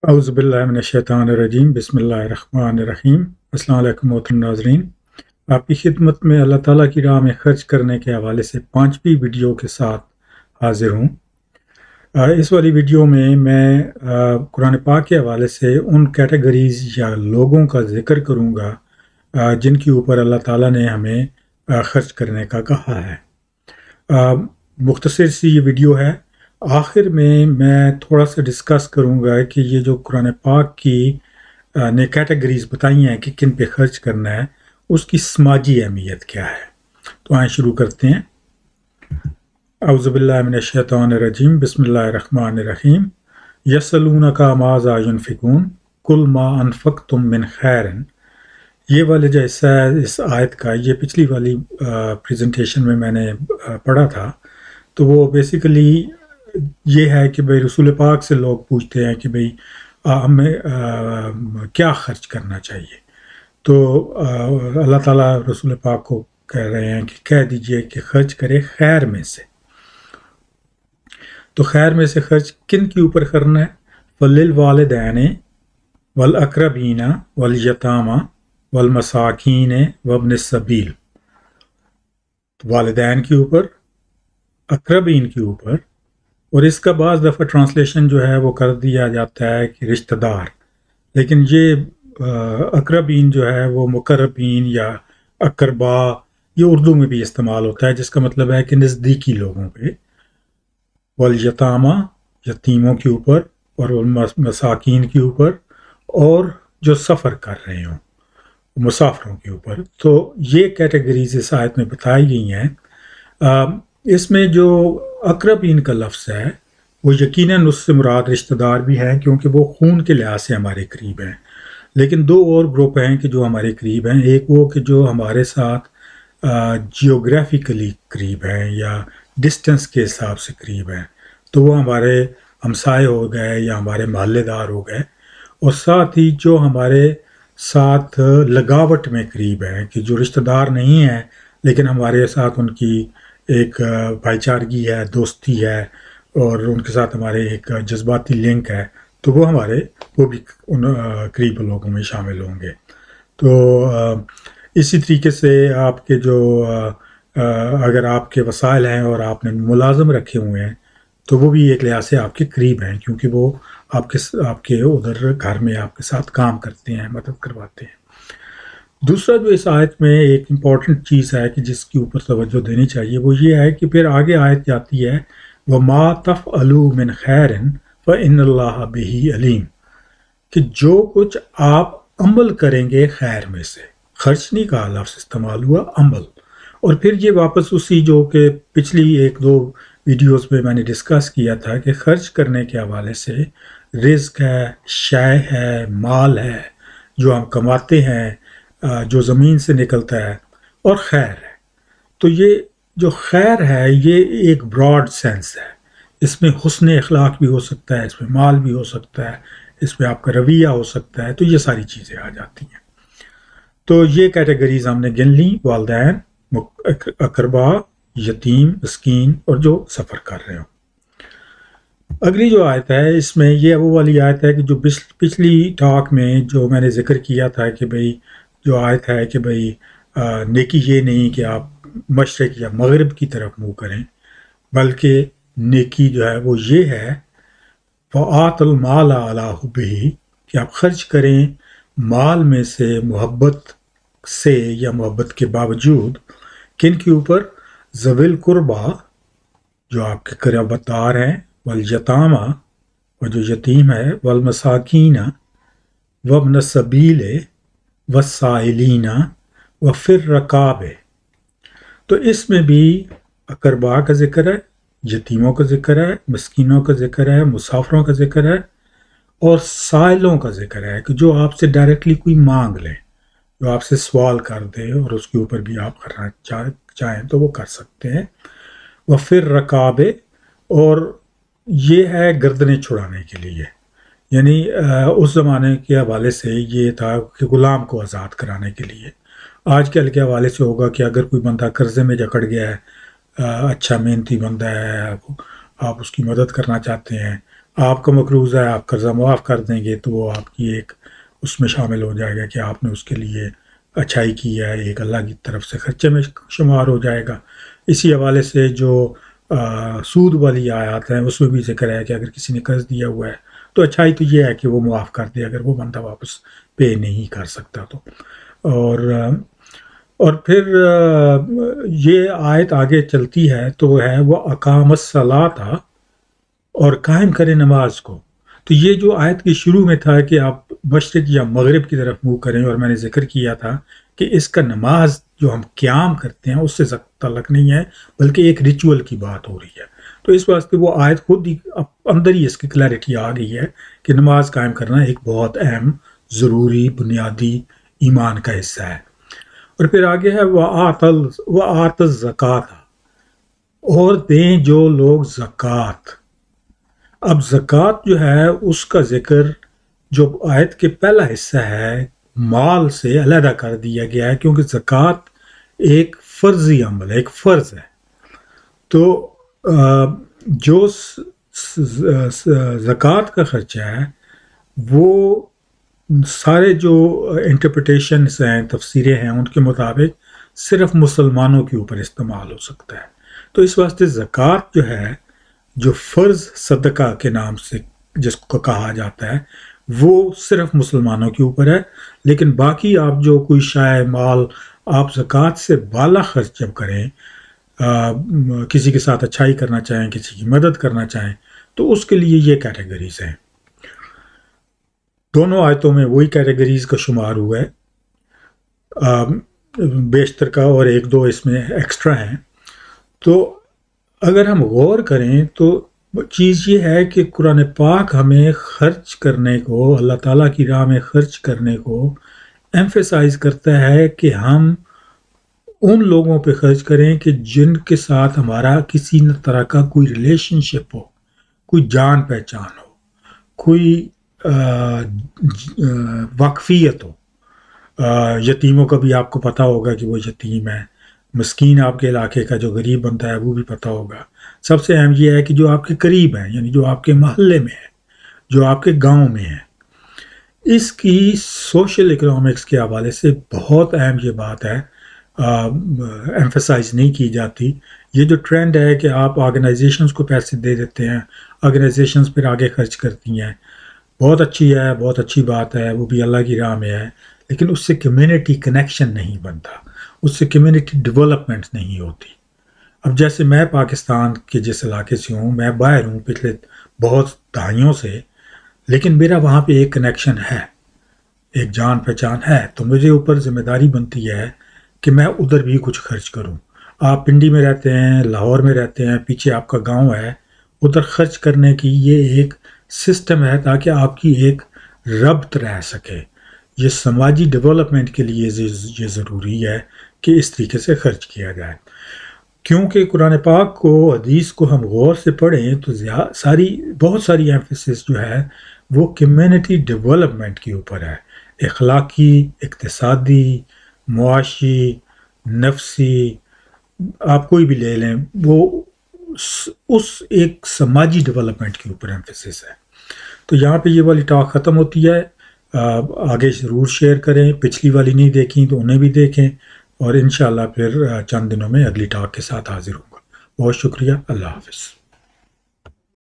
अऊज़ुबिल्लाहिमिनश्शैतानिर्रजीम बिस्मिल्लाहिर्रहमानिर्रहीम। अस्सलाम वालेकुम मोहतरम नाज़रीन, आपकी खिदमत में अल्लाह ताला की राह में खर्च करने के हवाले से 5वीं वीडियो के साथ हाजिर हूँ। इस वाली वीडियो में मैं कुरान पाक के हवाले से उन कैटेगरीज़ या लोगों का ज़िक्र करूँगा जिनके ऊपर अल्लाह ताला ने हमें खर्च करने का कहा है। मुख्तसर सी ये वीडियो है। आखिर में मैं थोड़ा सा डिस्कस करूँगा कि ये जो कुरान पाक की ने कैटेगरीज़ बताई हैं कि किन पे खर्च करना है, उसकी समाजी अहमियत क्या है। तो आए शुरू करते हैं। औज़ुबिल्लाहि मिनश्शैतानिर्रजीम बिस्मिल्लाहिर्रहमानिर्रहीम। यसअलूनका माज़ा युनफ़िकून कुल मा अनफ़क़्तुम मिन खैरिन। ये वाले जो हिस्सा है इस आयत का, ये पिछली वाली प्रेजेंटेशन में मैंने पढ़ा था। तो वो बेसिकली ये है कि भाई रसूल पाक से लोग पूछते हैं कि भाई हमें क्या खर्च करना चाहिए। तो अल्लाह ताला रसूल पाक को कह रहे हैं कि कह दीजिए कि खर्च करे खैर में से। तो खैर में से खर्च किन के ऊपर करना है? वलिल वालिदैन वल अक़रबीना वल यतामा वल मसाकीन वब्न सबील। वालिदैन के ऊपर, अक़रबीन के ऊपर, और इसका बाज़ दफ़ा ट्रांसलेशन जो है वो कर दिया जाता है कि रिश्तेदार, लेकिन ये अक़रबीन जो है वो मुक़र्रबीन या अक़रबा, ये उर्दू में भी इस्तेमाल होता है, जिसका मतलब है कि नज़दीकी लोगों पे। वल यतामा, यतीमों के ऊपर, और मसाकीन के ऊपर, और जो सफ़र कर रहे हों मुसाफिरों के ऊपर। तो ये कैटेगरीज इस आयत में बताई गई हैं। इसमें जो अक़रबीन का लफ्ज़ है वो यकीनन उससे मुराद रिश्तेदार भी हैं, क्योंकि वो खून के लिहाज से हमारे करीब हैं। लेकिन दो और ग्रुप हैं कि जो हमारे करीब हैं। एक वो कि जो हमारे साथ जियोग्राफिकली करीब हैं या डिस्टेंस के हिसाब से करीब हैं, तो वो हमारे हमसाए हो गए या हमारे महल्लेदार हो गए। और साथ ही जो हमारे साथ लगावट में करीब हैं, कि जो रिश्तेदार नहीं हैं लेकिन हमारे साथ उनकी एक भाईचारगी है, दोस्ती है, और उनके साथ हमारे एक जज्बाती लिंक है, तो वो भी उन करीब लोगों में शामिल होंगे। तो इसी तरीके से आपके जो अगर आपके वसाइल हैं और आपने मुलाजम रखे हुए हैं, तो वो भी एक लिहाज से आपके करीब हैं, क्योंकि वो आपके उधर घर में आपके साथ काम करते हैं, मदद करवाते हैं। दूसरा जो इस आयत में एक इम्पॉर्टेंट चीज़ है कि जिसके ऊपर तवज्जो देनी चाहिए, वो ये है कि फिर आगे आयत जाती है व मा तफ़अलू मिन खैरिन फ़ इन्नल्लाह बिही अलीम, कि जो कुछ आप अमल करेंगे खैर में से, खर्च नहीं का लफ्ज़ इस्तेमाल हुआ, अमल। और फिर ये वापस उसी जो कि पिछली एक दो वीडियोस में मैंने डिस्कस किया था कि खर्च करने के हवाले से रिज़्क है, शय है, माल है जो हम कमाते हैं, जो ज़मीन से निकलता है, और खैर है। तो ये जो खैर है ये एक ब्रॉड सेंस है। इसमें हुस्न अखलाक भी हो सकता है, इसमें माल भी हो सकता है, इसमें आपका रवैया हो सकता है, तो ये सारी चीज़ें आ जाती हैं। तो ये कैटेगरीज हमने गिन ली, वालिदैन, अकरबा, यतीम, मिस्कीन, और जो सफ़र कर रहे हो। अगली जो आयत है इसमें ये वो वाली आयत है कि जो पिछली टॉक में जो मैंने जिक्र किया था कि भाई जो आयत है कि भाई नेकी ये नहीं कि आप मशरिक या मगरिब की तरफ मुँह करें, बल्कि नेकी जो है वो ये है फ़आतल माल अला हुब्बिही, कि आप खर्च करें माल में से मोहब्बत से या मोहब्बत के बावजूद। किन के ऊपर? ज़विल कुर्बा, जो आपके क़रीबदार हैं, वल यतामा, और जो यतीम है, वल मसाकीना वब्न सबीले वसाइलीना व फिर रकाबे। तो इसमें भी अकरबा का जिक्र है, यतीमों का जिक्र है, मिस्कीनों का जिक्र है, मुसाफिरों का जिक्र है, और साइलों का जिक्र है कि जो आपसे डायरेक्टली कोई मांग लें, जो आपसे सवाल कर दे और उसके ऊपर भी आप करना चाहें तो वो कर सकते हैं। वह फिर रकाबे, और ये है गर्दनें छुड़ाने के लिए, यानी उस ज़माने के हवाले से ये था कि ग़ुलाम को आज़ाद कराने के लिए। आजकल के हवाले से होगा कि अगर कोई बंदा कर्ज़े में जकड़ गया है, अच्छा मेहनती बंदा है, आप उसकी मदद करना चाहते हैं, آپ کا مقروض ہے، آپ قرضہ معاف کر دیں گے تو وہ آپ کی ایک اس میں شامل ہو جائے گا کہ آپ نے اس کے لیے اچھائی کی ہے، ایک اللہ کی طرف سے خرچے میں شمار ہو جائے گا۔ اسی حوالے سے جو سود والی آیات ہیں اس میں بھی ذکر ہے کہ اگر کسی نے قرض دیا ہوا ہے تو اچھائی تو یہ ہے کہ وہ معاف کر دے اگر وہ بندہ واپس پے نہیں کر سکتا تو۔ اور پھر یہ آیت آگے چلتی ہے تو ہے وہ اقام الصلاۃ، اور قائم کریں نماز کو۔ تو یہ جو آیت کے شروع میں تھا کہ آپ مشرق یا مغرب کی طرف منہ کریں، اور میں نے ذکر کیا تھا کہ اس کا نماز جو ہم قیام کرتے ہیں اس سے تعلق نہیں ہے، بلکہ ایک ریچول کی بات ہو رہی ہے۔ تو اس واسطے وہ آیت خود ہی اندر ہی اس کی کلیئرٹی آ گئی ہے کہ نماز قائم کرنا ایک بہت اہم، ضروری، بنیادی ایمان کا حصہ ہے۔ اور پھر آگے ہے وَآتَ الزَّکَاۃَ، اور دیں جو لوگ زکوٰۃ۔ اب زکوٰۃ جو ہے اس کا ذکر جو آیت کے پہلا حصہ ہے مال سے علیحدہ کر دیا گیا ہے، کیونکہ زکوٰۃ ایک فرضی عمل ہے، ایک فرض ہے۔ تو جو زکوٰۃ کا خرچہ ہے وہ سارے جو انٹرپریٹیشنس ہیں، تفسیریں ہیں، ان کے مطابق صرف مسلمانوں کے اوپر استعمال ہو سکتا ہے۔ تو اس واسطے زکوٰۃ جو ہے، جو فرض صدقہ کے نام سے جس کو کہا جاتا ہے، وہ صرف مسلمانوں کے اوپر ہے۔ لیکن باقی آپ جو کوئی شائع مال آپ زکوٰۃ سے بالا خرچ جب کریں، کسی کے ساتھ اچھائی کرنا چاہیں، کسی کی مدد کرنا چاہیں، تو اس کے لیے یہ کیٹیگریز ہیں۔ دونوں آیتوں میں وہی کیٹیگریز کا شمار ہوا ہے، بیشتر کا، اور ایک دو اس میں ایکسٹرا ہیں۔ تو اگر ہم غور کریں تو چیز یہ ہے کہ قرآن پاک ہمیں خرچ کرنے کو، اللہ تعالیٰ کی راہ میں خرچ کرنے کو ایمفیسائز کرتا ہے کہ ہم ان لوگوں پہ خرچ کریں کہ جن کے ساتھ ہمارا کسی طرح کا کوئی ریلیشن شپ ہو، کوئی جان پہچان ہو، کوئی واقفیت ہو۔ یتیموں کا بھی آپ کو پتہ ہوگا کہ وہ یتیم ہے، مسکین آپ کے علاقے کا جو غریب بنتا ہے وہ بھی پتہ ہوگا۔ سب سے اہم یہ ہے کہ جو آپ کے قریب ہیں، یعنی جو آپ کے محلے میں ہے، جو آپ کے گاؤں میں ہے۔ اس کی سوشل اکنامکس کے حوالے سے بہت اہم یہ بات ہے، ایمفیسائز نہیں کی جاتی۔ یہ جو ٹرینڈ ہے کہ آپ آرگنائزیشنز کو پیسے دے دیتے ہیں، آرگنائزیشنز پھر آگے خرچ کرتی ہیں، بہت اچھی ہے، بہت اچھی بات ہے، وہ بھی اللہ کی راہ میں ہے، لیکن اس سے کمیونٹی کنیکشن نہیں بنتا، اس سے کمیونٹی ڈیولپمنٹ نہیں ہوتی۔ اب جیسے میں پاکستان کے جس علاقے سے ہوں، میں باہر ہوں پچھلے بہت دہائیوں سے، لیکن میرا وہاں پہ ایک کنیکشن ہے، ایک جان پہچان ہے، تو مجھے اوپر ذمہ داری بنتی ہے کہ میں ادھر بھی کچھ خرچ کروں۔ آپ پنڈی میں رہتے ہیں، لاہور میں رہتے ہیں، پیچھے آپ کا گاؤں ہے، ادھر خرچ کرنے کی یہ ایک سسٹم ہے تاکہ آپ کی ایک ربط رہ سکے۔ یہ سماجی ڈیولپمنٹ کے لیے یہ ضروری ہے کہ اس طریقے سے خرچ کیا جائے، کیونکہ قرآن پاک کو، حدیث کو ہم غور سے پڑھیں تو بہت ساری ایمفیسس جو ہے وہ کمیونٹی ڈیولپمنٹ کے اوپر ہے، اخلاقی، اقتصادی، معاشی، نفسی، آپ کوئی بھی لے لیں، وہ اس ایک سماجی ڈیولپمنٹ کے اوپر ایمفیسس ہے۔ تو یہاں پہ یہ والی ٹاک ختم ہوتی ہے، آگے ضرور شیئر کریں، پچھلی والی نہیں دیکھیں تو انہیں بھی دیکھیں، اور انشاءاللہ پھر چند دنوں میں اگلی ٹاک کے ساتھ حاضر ہوں گا۔ بہت شکریہ، اللہ حافظ۔